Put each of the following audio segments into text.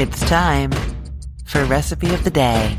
It's time for Recipe of the Day.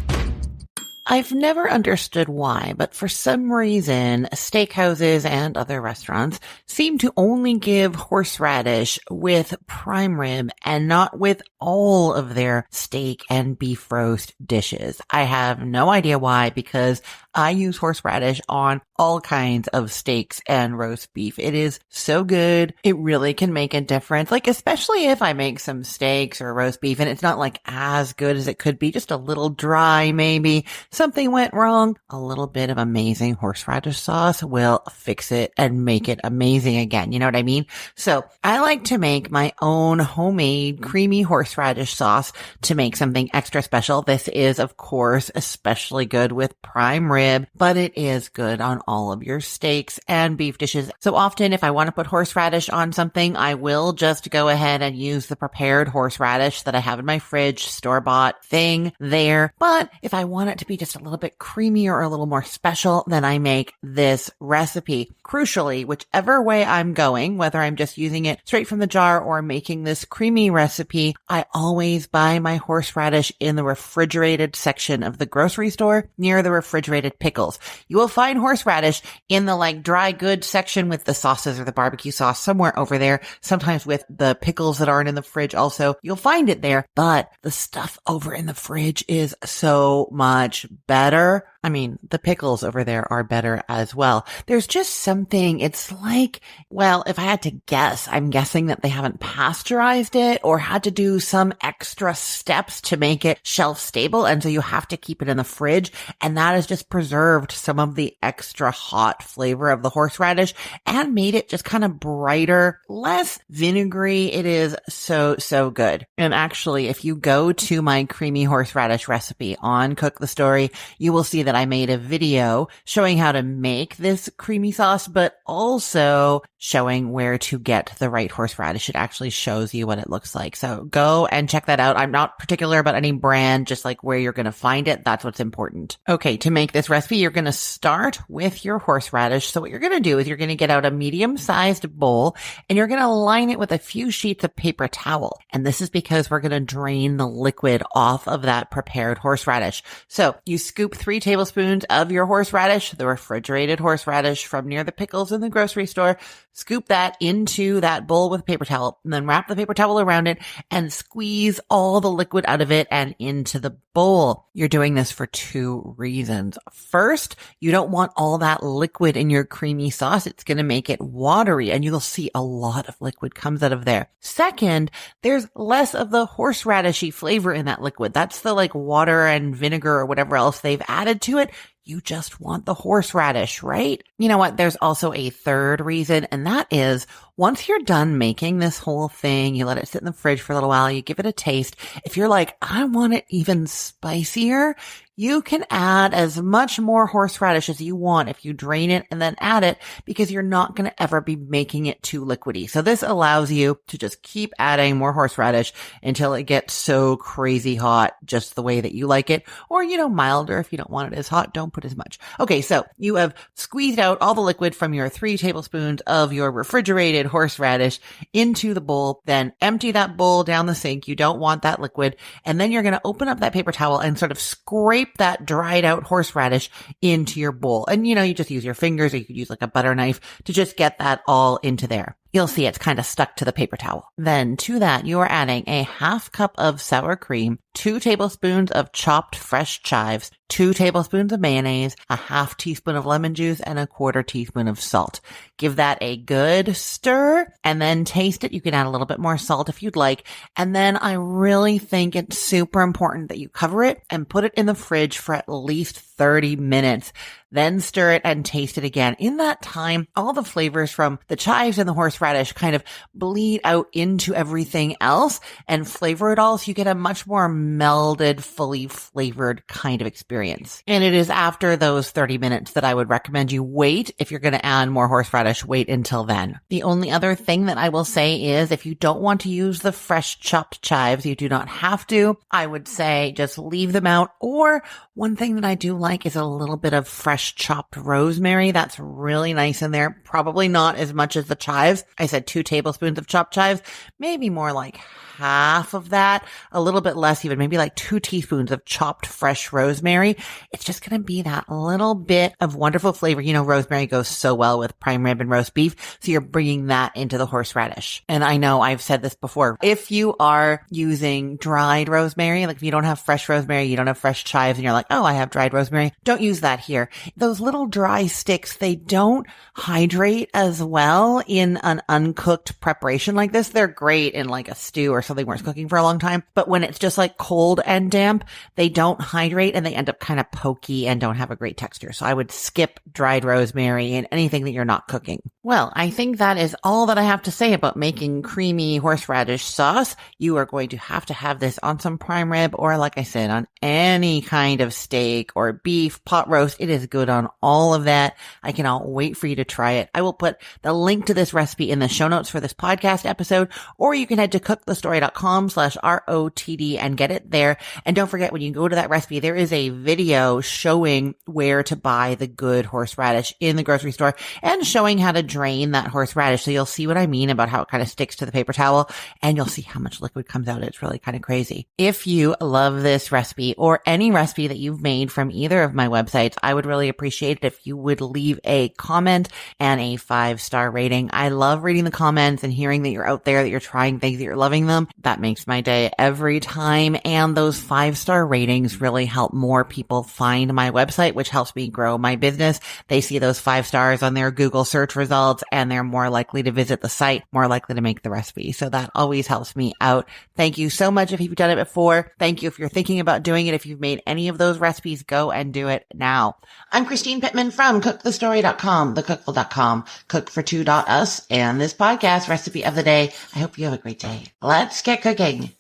I've never understood why, but for some reason, steakhouses and other restaurants seem to only give horseradish with prime rib and not with all of their steak and beef roast dishes. I have no idea why, because I use horseradish on all kinds of steaks and roast beef. It is so good. It really can make a difference. Like, especially if I make some steaks or roast beef and it's not like as good as it could be, just a little dry maybe. Something went wrong. A little bit of amazing horseradish sauce will fix it and make it amazing again. You know what I mean? So I like to make my own homemade creamy horseradish sauce to make something extra special. This is, of course, especially good with prime rib, but it is good on all of your steaks and beef dishes. So often if I want to put horseradish on something, I will just go ahead and use the prepared horseradish that I have in my fridge, store-bought thing there. But if I want it to be just a little bit creamier or a little more special, then I make this recipe. Crucially, whichever way I'm going, whether I'm just using it straight from the jar or making this creamy recipe, I always buy my horseradish in the refrigerated section of the grocery store near the refrigerated pickles. You will find horseradish in the dry goods section with the sauces or the barbecue sauce somewhere over there. Sometimes with the pickles that aren't in the fridge also, you'll find it there. But the stuff over in the fridge is so much better. I mean, the pickles over there are better as well. There's just something, it's like, well, if I had to guess, I'm guessing that they haven't pasteurized it or had to do some extra steps to make it shelf stable. And so you have to keep it in the fridge. And that has just preserved some of the extra hot flavor of the horseradish and made it just kind of brighter, less vinegary. It is so, so good. And actually, if you go to my creamy horseradish recipe on Cook the Story, you will see that I made a video showing how to make this creamy sauce, but also showing where to get the right horseradish. It actually shows you what it looks like. So go and check that out. I'm not particular about any brand, just like where you're going to find it. That's what's important. Okay, to make this recipe, you're going to start with your horseradish. So what you're going to do is you're going to get out a medium-sized bowl and you're going to line it with a few sheets of paper towel. And this is because we're going to drain the liquid off of that prepared horseradish. So you scoop 3 tablespoons of your horseradish, the refrigerated horseradish from near the pickles in the grocery store. Scoop that into that bowl with a paper towel and then wrap the paper towel around it and squeeze all the liquid out of it and into the bowl. You're doing this for 2 reasons. First, you don't want all that liquid in your creamy sauce. It's going to make it watery and you'll see a lot of liquid comes out of there. Second, there's less of the horseradishy flavor in that liquid. That's the water and vinegar or whatever else they've added to it. You just want the horseradish, right? You know what? There's also a third reason, and that is once you're done making this whole thing, you let it sit in the fridge for a little while, you give it a taste. If you're like, I want it even spicier, you can add as much more horseradish as you want if you drain it and then add it, because you're not going to ever be making it too liquidy. So this allows you to just keep adding more horseradish until it gets so crazy hot, just the way that you like it. Or, milder if you don't want it as hot, don't put as much. Okay, so you have squeezed out all the liquid from your 3 tablespoons of your refrigerated horseradish into the bowl, then empty that bowl down the sink. You don't want that liquid. And then you're going to open up that paper towel and sort of scrape that dried out horseradish into your bowl. And, you just use your fingers or you could use a butter knife to just get that all into there. You'll see it's kind of stuck to the paper towel. Then to that, you are adding a 1/2 cup of sour cream, 2 tablespoons of chopped fresh chives, 2 tablespoons of mayonnaise, a 1/2 teaspoon of lemon juice, and a 1/4 teaspoon of salt. Give that a good stir and then taste it. You can add a little bit more salt if you'd like. And then I really think it's super important that you cover it and put it in the fridge for at least 30 minutes. Then stir it and taste it again. In that time, all the flavors from the chives and the horseradish kind of bleed out into everything else and flavor it all, so you get a much more melded, fully flavored kind of experience. And it is after those 30 minutes that I would recommend you wait. If you're going to add more horseradish, wait until then. The only other thing that I will say is if you don't want to use the fresh chopped chives, you do not have to. I would say just leave them out. Or one thing that I do like is a little bit of fresh fresh chopped rosemary. That's really nice in there. Probably not as much as the chives. I said 2 tablespoons of chopped chives, maybe more like half of that, a little bit less even, maybe like 2 teaspoons of chopped fresh rosemary. It's just going to be that little bit of wonderful flavor. You know, rosemary goes so well with prime rib and roast beef. So you're bringing that into the horseradish. And I know I've said this before. If you are using dried rosemary, like if you don't have fresh rosemary, you don't have fresh chives, and you're like, oh, I have dried rosemary, don't use that here. Those little dry sticks, they don't hydrate as well in an uncooked preparation like this. They're great in like a stew or something where it's cooking for a long time. But when it's just like cold and damp, they don't hydrate and they end up kind of pokey and don't have a great texture. So I would skip dried rosemary in anything that you're not cooking. Well, I think that is all that I have to say about making creamy horseradish sauce. You are going to have this on some prime rib, or like I said, on any kind of steak or beef, pot roast. It is good on all of that. I cannot wait for you to try it. I will put the link to this recipe in the show notes for this podcast episode, or you can head to cookthestory.com/ROTD and get it there. And don't forget, when you go to that recipe, there is a video showing where to buy the good horseradish in the grocery store and showing how to drain that horseradish. So you'll see what I mean about how it kind of sticks to the paper towel, and you'll see how much liquid comes out. It's really kind of crazy. If you love this recipe or any recipe that you've made from either of my websites, I would really appreciate it if you would leave a comment and a 5-star rating. I love reading the comments and hearing that you're out there, that you're trying things, that you're loving them. That makes my day every time. And those 5-star ratings really help more people find my website, which helps me grow my business. They see those 5 stars on their Google search results and they're more likely to visit the site, more likely to make the recipe. So that always helps me out. Thank you so much if you've done it before. Thank you if you're thinking about doing it. If you've made any of those recipes, go and do it now. I'm Christine Pittman from cookthestory.com, thecookful.com, cookfor2.us, and this podcast, Recipe of the Day. I hope you have a great day. Let's get cooking.